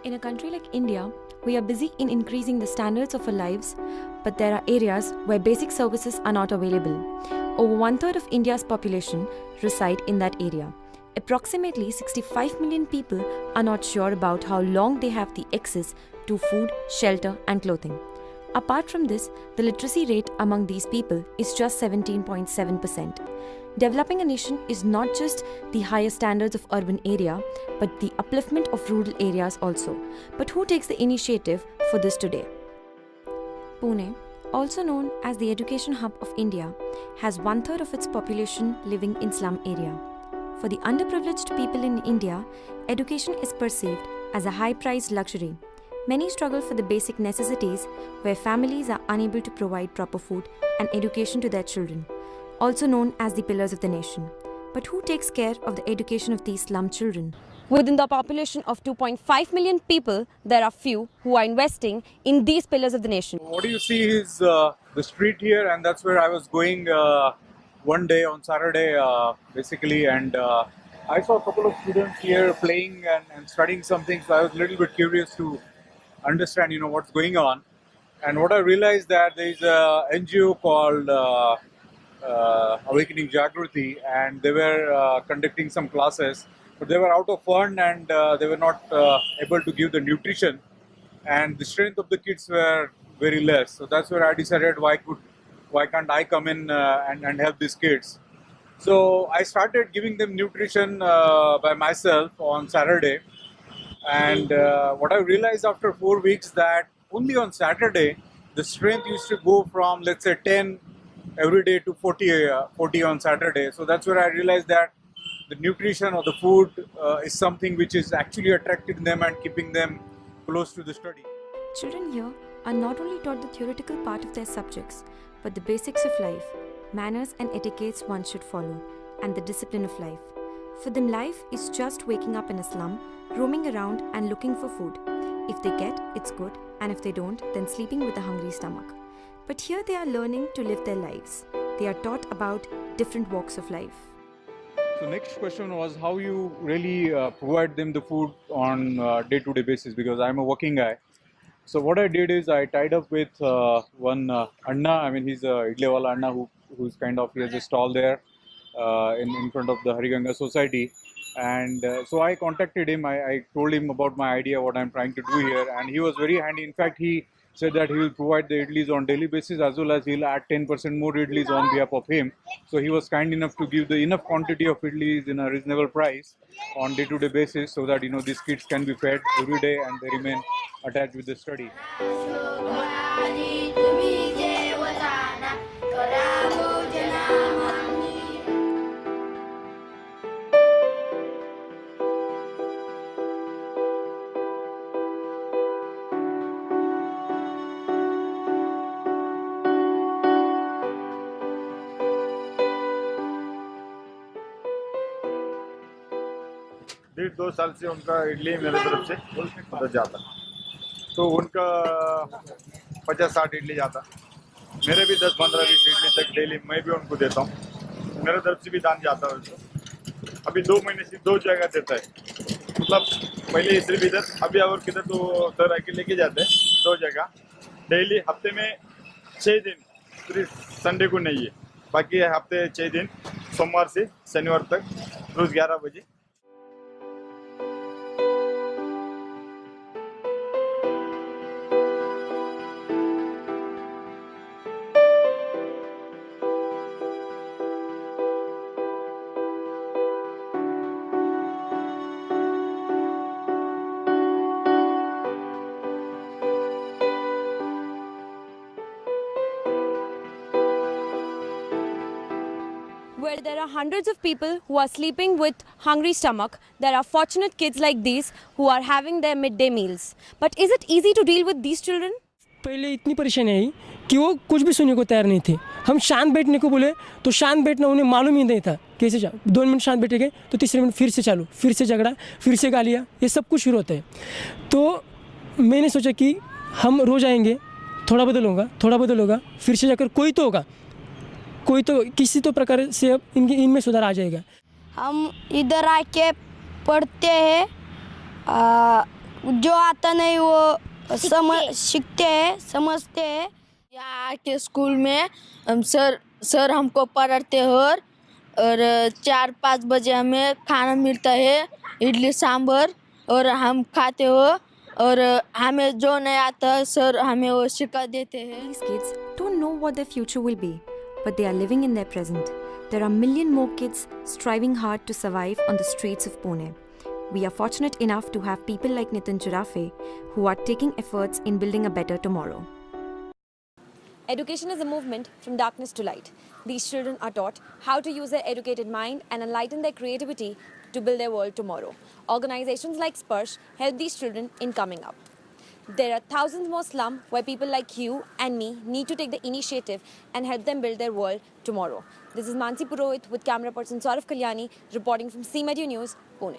In a country like India, we are busy in increasing the standards of our lives, but there are areas where basic services are not available. Over one-third of India's population reside in that area. Approximately 65 million people are not sure about how long they have the access to food, shelter, and clothing. Apart from this, the literacy rate among these people is just 17.7%. Developing a nation is not just the higher standards of urban area, but the upliftment of rural areas also. But who takes the initiative for this today? Pune, also known as the education hub of India, has one-third of its population living in slum area. For the underprivileged people in India, education is perceived as a high-priced luxury. Many struggle for the basic necessities where families are unable to provide proper food and education to their children, also known as the pillars of the nation. But who takes care of the education of these slum children? Within the population of 2.5 million people, there are few who are investing in these pillars of the nation. What do you see is the street here, and that's where I was going one day on Saturday, basically, and I saw a couple of students here playing and studying something, so I was a little bit curious to understand, what's going on. And what I realized that there is a NGO called Awakening Jagrati, and they were conducting some classes, but they were out of fund and they were not able to give the nutrition, and the strength of the kids were very less. So that's where I decided why can't I come in and help these kids. So I started giving them nutrition by myself on Saturday, and what I realized after 4 weeks that only on Saturday the strength used to go from, let's say, 10 every day to 40 on Saturday. So that's where I realized that the nutrition or the food is something which is actually attracting them and keeping them close to the study. Children here are not only taught the theoretical part of their subjects, but the basics of life, manners and etiquettes one should follow, and the discipline of life. For them, life is just waking up in a slum, roaming around and looking for food. If they get, it's good, and if they don't, then sleeping with a hungry stomach. But here they are learning to live their lives. They are taught about different walks of life. So next question was how you really provide them the food on day-to-day basis, because I'm a working guy. So what I did is I tied up with one Anna. He's a Idlewala Anna who's he has a stall there in front of the Hariganga Society. And so I contacted him. I told him about my idea, what I'm trying to do here, and he was very handy. In fact, he said that he will provide the idlis on daily basis, as well as he'll add 10% more idlis on behalf of him. So he was kind enough to give the enough quantity of idlis in a reasonable price on day-to-day basis, so that these kids can be fed every day and they remain attached with the study. डेढ़ 2 साल से उनका इडली मेरे तरफ से उधर जाता, तो उनका 50-60 इडली जाता, मेरे भी 10-15-20 इडली तक डेली मैं भी उनको देता हूँ, मेरे तरफ से भी दान जाता है उनको। अभी 2 महीने से 2 जगह देता है, मतलब पहले सिर्फ इधर, अभी और किधर तो सर आके लेके जाते हैं 2 जगह डेली। हफ्ते में 6 दिन, सिर्फ संडे को नहीं है, बाकी हफ्ते 6 दिन, सोमवार से शनिवार तक रोज 11 बजे। Where there are hundreds of people who are sleeping with hungry stomach, there are fortunate kids like these who are having their midday meals. But is it easy to deal with these children? पहले इतनी परेशानी आई कि वो कुछ भी सुनने को तैयार नहीं थे। हम शांत बैठने को बोले तो शांत बैठना उन्हें मालूम ही नहीं था कैसे। 2 मिनट शांत बैठे तो तीसरे मिनट फिर से चालू, फिर से झगड़ा, फिर से गालियाँ, ये सब कुछ शुरू होता है। तो मैंने सोचा कि हम रोज़ आएंगे, थोड़ा बदल होगा, फिर से जाकर कोई तो होगा, कोई तो किसी तो प्रकार से अब इनमें सुधार आ जाएगा। हम इधर आके पढ़ते हैं, जो आता नहीं वो सीखते हैं, समझते हैं। यहाँ के स्कूल में सर हमको पढ़ाते हैं और 4-5 बजे हमें खाना मिलता है, इडली सांभर, और हम खाते हो और हमें जो नहीं आता सर हमें वो सिखा देते हैं। These kids don't know what their future will be, but they are living in their present. There are a million more kids striving hard to survive on the streets of Pune. We are fortunate enough to have people like Nitin Jirafe who are taking efforts in building a better tomorrow. Education is a movement from darkness to light. These children are taught how to use their educated mind and enlighten their creativity to build their world tomorrow. Organizations like SPARSH help these children in coming up. There are thousands more slums where people like you and me need to take the initiative and help them build their world tomorrow. This is Mansi Purohit with camera person Saurav Kalyani reporting from CMedia News, Pune.